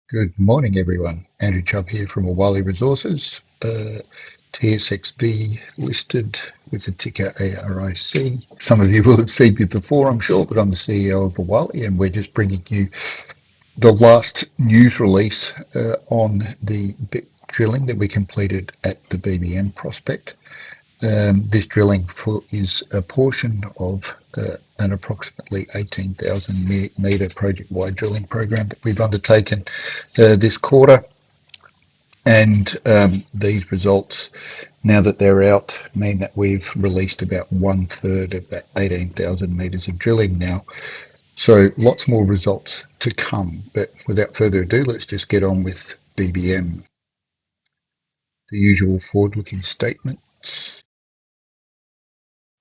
Good morning, everyone. Andrew Chubb here from Awalé Resources, TSX-V listed with the ticker ARIC. Some of you will have seen me before, I'm sure, but I'm the CEO of Awale, and we're just bringing you the last news release on the drilling that we completed at the BBM prospect. This drilling is a portion of an approximately 18,000 metre project-wide drilling program that we've undertaken this quarter. And these results, now that they're out, mean that we've released about 1/3 of that 18,000 metres of drilling now. So lots more results to come. But without further ado, let's just get on with BBM. The usual forward-looking statements.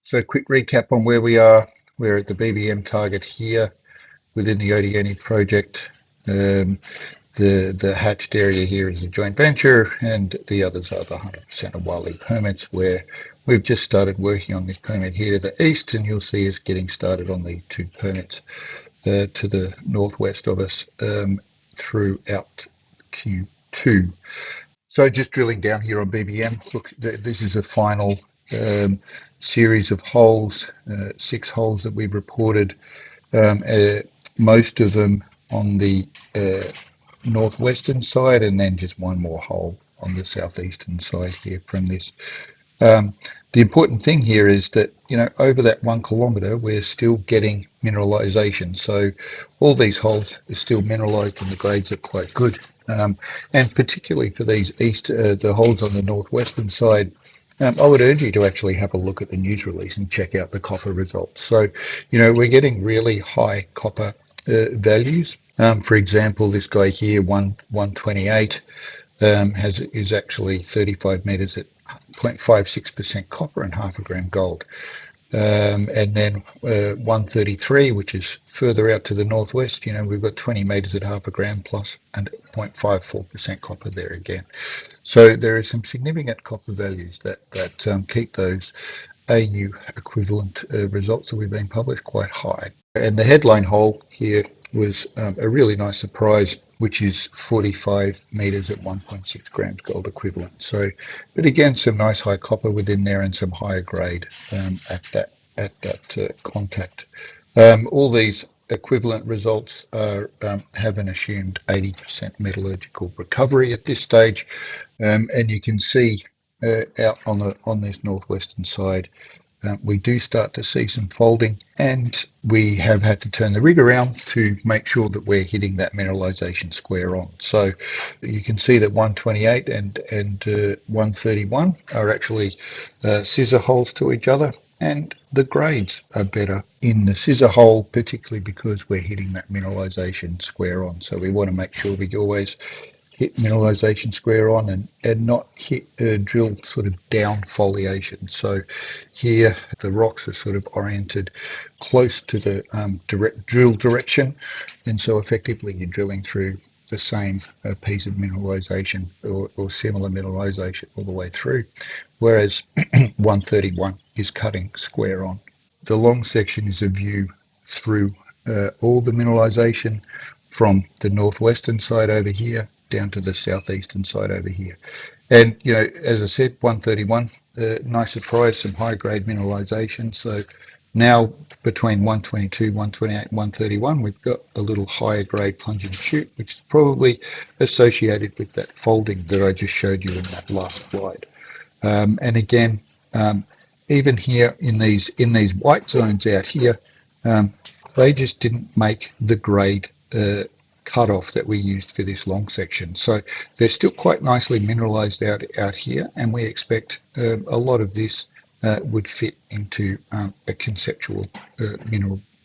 So quick recap on where we are. We're at the BBM target here within the Odieni project. The hatched area here is a joint venture, and the others are the 100% Awale permits, where we've just started working on this permit here to the east, and you'll see us getting started on the two permits to the northwest of us throughout Q2. So just drilling down here on BBM, look, this is a final series of holes, 6 holes that we've reported, most of them on the northwestern side, and then just one more hole on the southeastern side here from this. The important thing here is that, over that 1 kilometre, we're still getting mineralisation. So all these holes are still mineralised, and the grades are quite good. And particularly for these the holes on the northwestern side, I would urge you to actually have a look at the news release and check out the copper results. So, we're getting really high copper values. For example, this guy here, 128, is actually 35 metres at 0.56% copper and 0.5 gram gold. And then 133, which is further out to the northwest, we've got 20 metres at 0.5 gram plus and 0.54% copper there again. So there are some significant copper values that keep those AU equivalent results that we've been published quite high. And the headline hole here was a really nice surprise, which is 45 metres at 1.6 grams gold equivalent. So, but again, some nice high copper within there and some higher grade at that contact. All these equivalent results have an assumed 80% metallurgical recovery at this stage, and you can see out on this northwestern side, we do start to see some folding, and we have had to turn the rig around to make sure that we're hitting that mineralization square on. So you can see that 128 and 131 are actually scissor holes to each other, and the grades are better in the scissor hole, particularly because we're hitting that mineralization square on. So we want to make sure we always hit mineralization square on and not hit drill sort of down foliation. So here the rocks are sort of oriented close to the direct drill direction, and so effectively you're drilling through the same piece of mineralization or similar mineralization all the way through, whereas 131 is cutting square on. The long section is a view through all the mineralization from the northwestern side over here down to the southeastern side over here. And, as I said, 131, nice surprise, some high grade mineralization. So now between 122, 128, 131, we've got a little higher grade plunging chute, which is probably associated with that folding that I just showed you in that last slide. And again, even here in these white zones out here, they just didn't make the grade cutoff that we used for this long section. So they're still quite nicely mineralized out here, and we expect a lot of this would fit into a conceptual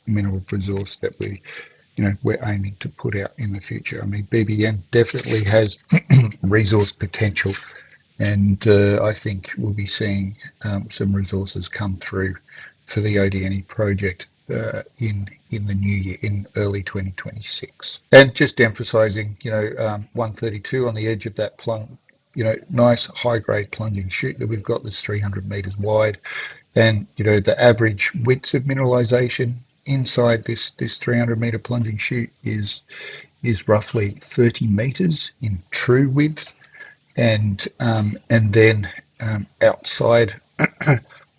mineral resource that we're aiming to put out in the future. I mean, BBM definitely has resource potential, and I think we'll be seeing some resources come through for the Odieni project in the new year, in early 2026. And just emphasizing, 132 on the edge of that plunge, nice high grade plunging chute that we've got that's 300 meters wide, and the average widths of mineralization inside this 300 meter plunging chute is roughly 30 meters in true width, and then outside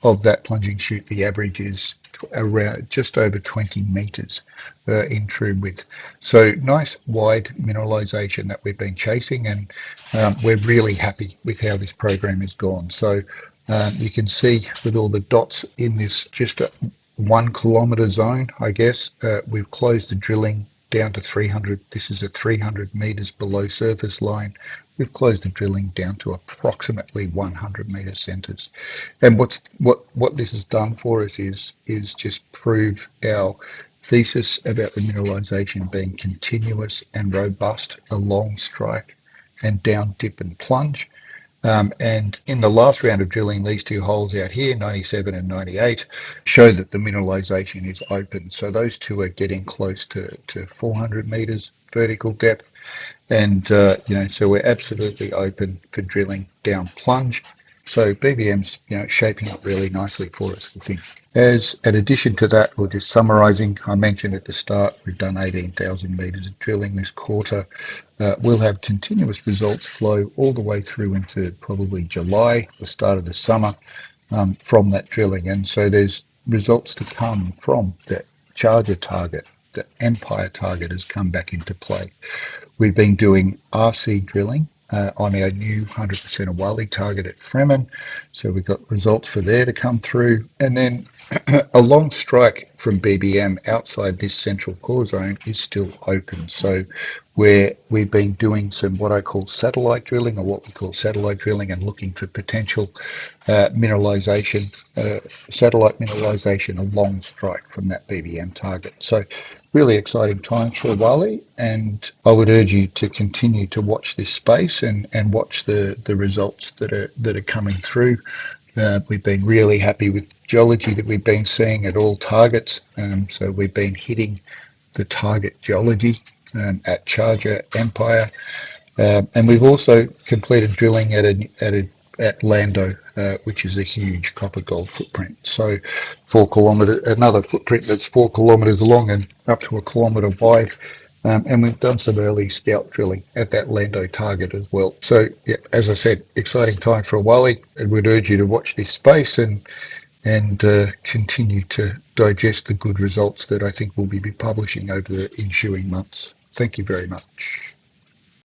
of that plunging chute, the average is around just over 20 meters in true width. So nice wide mineralization that we've been chasing, and we're really happy with how this program has gone. So you can see with all the dots in this just a 1 kilometer zone, I guess, we've closed the drilling down to 300. This is a 300 meters below surface line. We've closed the drilling down to approximately 100 meter centers. And what this has done for us is just prove our thesis about the mineralization being continuous and robust along strike and down dip and plunge. And in the last round of drilling, these two holes out here, 97 and 98, show that the mineralization is open. So those two are getting close to 400 meters vertical depth. And, so we're absolutely open for drilling down plunge. So BBM's, shaping up really nicely for us, we think. As an addition to that, or just summarising, I mentioned at the start, we've done 18,000 metres of drilling this quarter. We'll have continuous results flow all the way through into probably July, the start of the summer, from that drilling. And so there's results to come from that Charger target. The Empire target has come back into play. We've been doing RC drilling on our new 100% Awale target at Fremen. So we've got results for there to come through. And then a long strike from BBM outside this central core zone is still open. So we've been doing some what I call satellite drilling, or what we call satellite drilling, and looking for potential mineralization, satellite mineralization along strike from that BBM target. So really exciting times for Awale, and I would urge you to continue to watch this space and watch the results that are coming through. We've been really happy with geology that we've been seeing at all targets. So we've been hitting the target geology at Charger, Empire, and we've also completed drilling at Lando, which is a huge copper gold footprint. So 4 kilometres, another footprint that's 4 kilometres long and up to 1 kilometre wide. And we've done some early scout drilling at that Lando target as well. So, yeah, as I said, exciting time for Awale. I would urge you to watch this space and continue to digest the good results that I think we'll be publishing over the ensuing months. Thank you very much.